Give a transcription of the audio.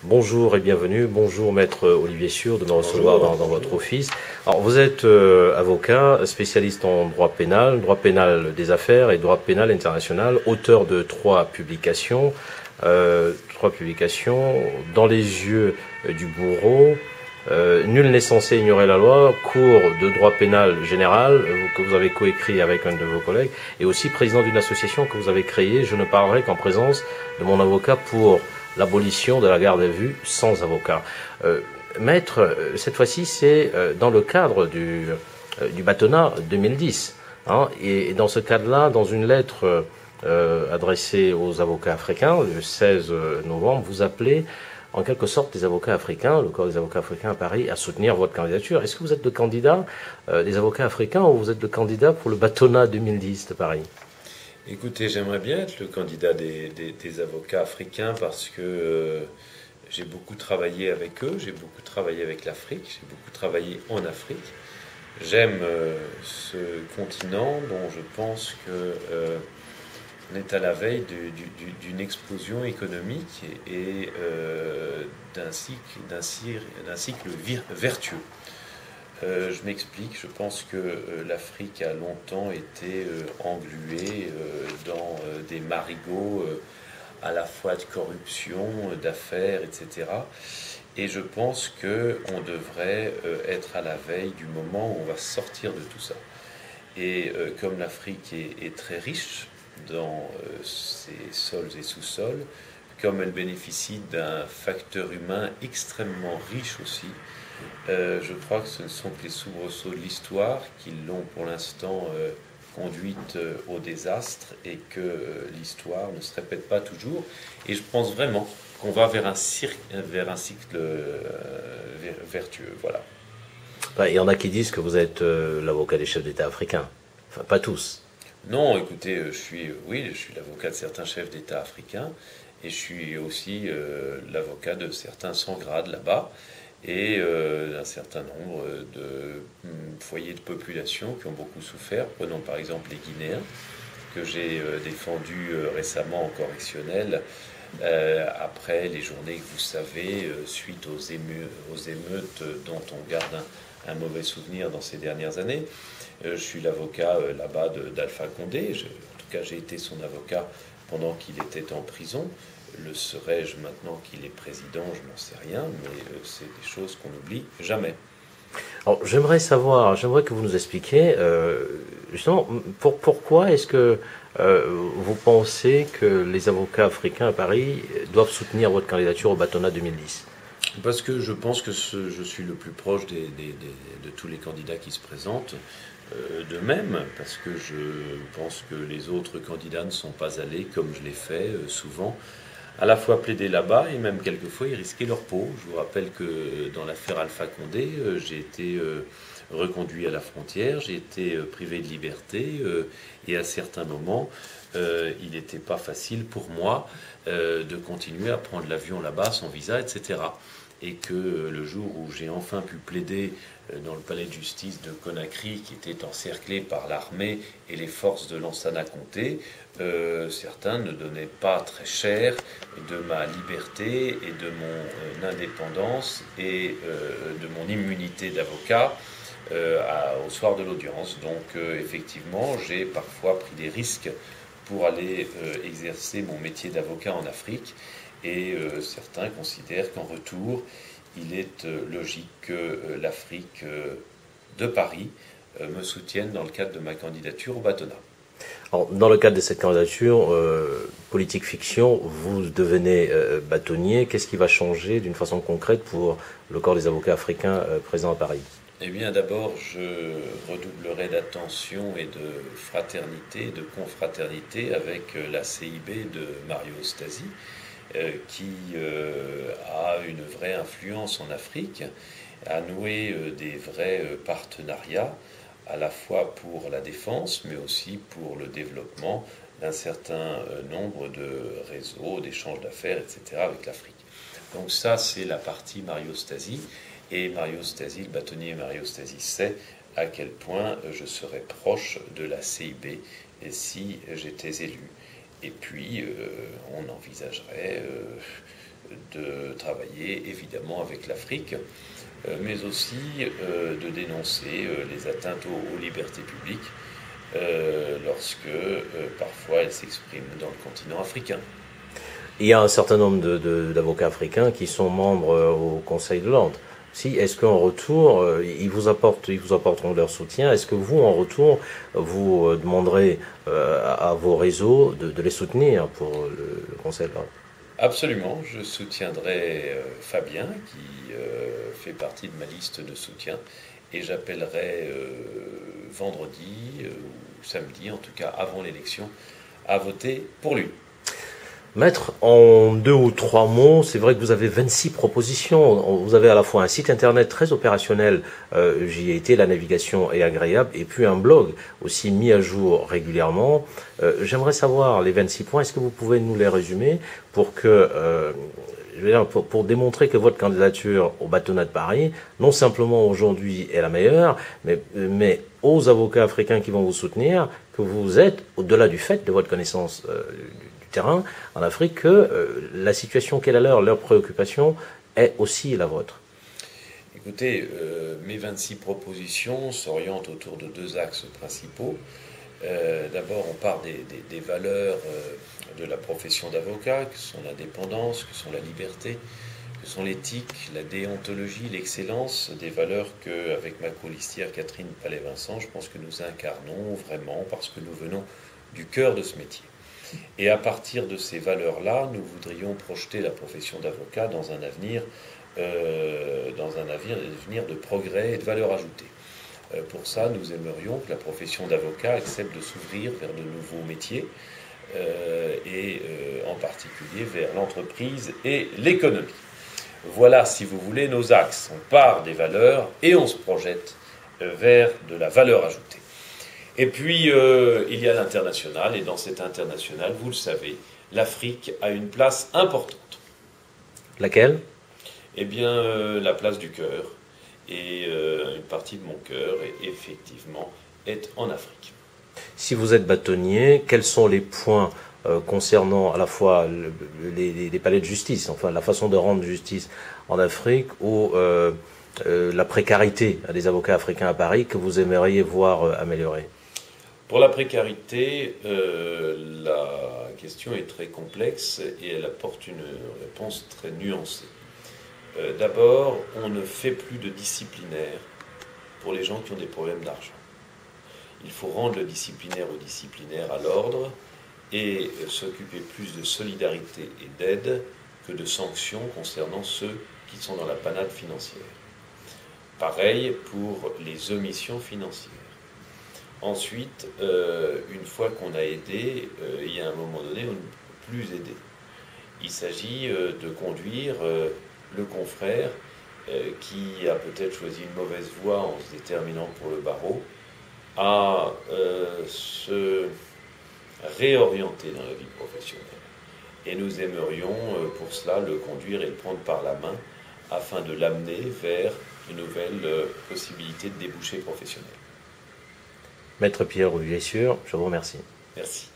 Bonjour et bienvenue. Bonjour Maître Olivier Sûr de me recevoir dans votre office. Alors vous êtes avocat, spécialiste en droit pénal des affaires et droit pénal international, auteur de trois publications dans les yeux du bourreau. Nul n'est censé ignorer la loi, cours de droit pénal général que vous avez coécrit avec un de vos collègues et aussi président d'une association que vous avez créée. Je ne parlerai qu'en présence de mon avocat pour l'abolition de la garde à vue sans avocat. Maître, cette fois-ci, c'est dans le cadre du bâtonnat 2010. Hein, et dans ce cadre-là, dans une lettre adressée aux avocats africains, le 16 novembre, vous appelez en quelque sorte les avocats africains, le corps des avocats africains à Paris, à soutenir votre candidature. Est-ce que vous êtes le candidat des avocats africains ou vous êtes le candidat pour le bâtonnat 2010 de Paris? Écoutez, j'aimerais bien être le candidat des avocats africains parce que j'ai beaucoup travaillé avec eux, j'ai beaucoup travaillé avec l'Afrique, j'ai beaucoup travaillé en Afrique. J'aime ce continent dont je pense que on est à la veille d'une explosion économique et d'un cycle vertueux. Je m'explique, je pense que l'Afrique a longtemps été engluée dans des marigots à la fois de corruption, d'affaires, etc. Et je pense qu'on devrait être à la veille du moment où on va sortir de tout ça. Et comme l'Afrique est très riche dans ses sols et sous-sols, comme elle bénéficie d'un facteur humain extrêmement riche aussi, je crois que ce ne sont que les soubresauts de l'histoire qui l'ont pour l'instant conduite au désastre et que l'histoire ne se répète pas toujours. Et je pense vraiment qu'on va vers un cycle vertueux. Voilà. Il y en a qui disent que vous êtes l'avocat des chefs d'État africains. Enfin, pas tous. Non, écoutez, je suis l'avocat de certains chefs d'État africains et je suis aussi l'avocat de certains sans grade là-bas et d'un certain nombre de foyers de population qui ont beaucoup souffert. Prenons par exemple les Guinéens, que j'ai défendus récemment en correctionnel, après les journées que vous savez, suite aux émeutes dont on garde un mauvais souvenir dans ces dernières années. Je suis l'avocat là-bas d'Alpha Condé, en tout cas j'ai été son avocat pendant qu'il était en prison. Le serais-je maintenant qu'il est président? Je n'en sais rien, mais c'est des choses qu'on n'oublie jamais. Alors, j'aimerais que vous nous expliquiez justement pourquoi est-ce que vous pensez que les avocats africains à Paris doivent soutenir votre candidature au bâtonnat 2010? Parce que je pense que je suis le plus proche de tous les candidats qui se présentent. De même, parce que je pense que les autres candidats ne sont pas allés, comme je l'ai fait souvent, à la fois plaider là-bas et même quelquefois y risquer leur peau. Je vous rappelle que dans l'affaire Alpha Condé, j'ai été reconduit à la frontière, j'ai été privé de liberté et à certains moments, il n'était pas facile pour moi de continuer à prendre l'avion là-bas sans visa, etc. Et que le jour où j'ai enfin pu plaider dans le palais de justice de Conakry, qui était encerclé par l'armée et les forces de Lansana Conté, certains ne donnaient pas très cher de ma liberté et de mon indépendance et de mon immunité d'avocat au soir de l'audience. Donc effectivement, j'ai parfois pris des risques pour aller exercer mon métier d'avocat en Afrique. Et certains considèrent qu'en retour, il est logique que l'Afrique de Paris me soutienne dans le cadre de ma candidature au bâtonnat. Alors, dans le cadre de cette candidature, politique fiction, vous devenez bâtonnier. Qu'est-ce qui va changer d'une façon concrète pour le corps des avocats africains présents à Paris? Eh bien, d'abord, je redoublerai d'attention et de fraternité, de confraternité avec la CIB de Mario Stasi, qui a une vraie influence en Afrique, a noué des vrais partenariats, à la fois pour la défense, mais aussi pour le développement d'un certain nombre de réseaux, d'échanges d'affaires, etc. avec l'Afrique. Donc ça, c'est la partie Mario Stasi. Et Mario Stasi, le bâtonnier Mario Stasi, sait à quel point je serais proche de la CIB si j'étais élu. Et puis, on envisagerait de travailler évidemment avec l'Afrique, mais aussi de dénoncer les atteintes aux libertés publiques lorsque parfois elles s'expriment dans le continent africain. Il y a un certain nombre d'avocats africains qui sont membres au Conseil de l'ordre. Si, est-ce qu'en retour, ils vous apporteront leur soutien? Est-ce que vous, en retour, vous demanderez à vos réseaux de les soutenir pour le Conseil de l'ordre? Absolument, je soutiendrai Fabien, qui fait partie de ma liste de soutien, et j'appellerai vendredi ou samedi, en tout cas avant l'élection, à voter pour lui. Maître, en 2 ou 3 mots, c'est vrai que vous avez 26 propositions. Vous avez à la fois un site internet très opérationnel, j'y ai été, la navigation est agréable, et puis un blog aussi mis à jour régulièrement. J'aimerais savoir les 26 points, est-ce que vous pouvez nous les résumer pour que, pour démontrer que votre candidature au bâtonnat de Paris, non simplement aujourd'hui est la meilleure, mais aux avocats africains qui vont vous soutenir, que vous êtes, au-delà du fait de votre connaissance terrain en Afrique, que la situation qu'elle a leur préoccupation est aussi la vôtre. Écoutez, mes 26 propositions s'orientent autour de 2 axes principaux. D'abord, on part des valeurs de la profession d'avocat, que sont l'indépendance, que sont la liberté, que sont l'éthique, la déontologie, l'excellence, des valeurs que, avec ma colistière Catherine Palais-Vincent, je pense que nous incarnons vraiment parce que nous venons du cœur de ce métier. Et à partir de ces valeurs-là, nous voudrions projeter la profession d'avocat dans un avenir de progrès et de valeur ajoutée. Pour ça, nous aimerions que la profession d'avocat accepte de s'ouvrir vers de nouveaux métiers, et en particulier vers l'entreprise et l'économie. Voilà, si vous voulez, nos axes. On part des valeurs et on se projette vers de la valeur ajoutée. Et puis, il y a l'international, et dans cet international, vous le savez, l'Afrique a une place importante. Laquelle? Eh bien, la place du cœur. Et une partie de mon cœur, effectivement, est en Afrique. Si vous êtes bâtonnier, quels sont les points concernant à la fois les palais de justice, enfin la façon de rendre justice en Afrique, ou la précarité des avocats africains à Paris que vous aimeriez voir améliorer? Pour la précarité, la question est très complexe et elle apporte une réponse très nuancée. D'abord, on ne fait plus de disciplinaire pour les gens qui ont des problèmes d'argent. Il faut rendre le disciplinaire au disciplinaire à l'ordre et s'occuper plus de solidarité et d'aide que de sanctions concernant ceux qui sont dans la panade financière. Pareil pour les omissions financières. Ensuite, une fois qu'on a aidé, il y a un moment donné, on ne peut plus aider. Il s'agit de conduire le confrère qui a peut-être choisi une mauvaise voie en se déterminant pour le barreau à se réorienter dans la vie professionnelle. Et nous aimerions pour cela le conduire et le prendre par la main afin de l'amener vers de nouvelles possibilités de débouchés professionnels. Maître Pierre Rouvier-Sûr, je vous remercie. Merci.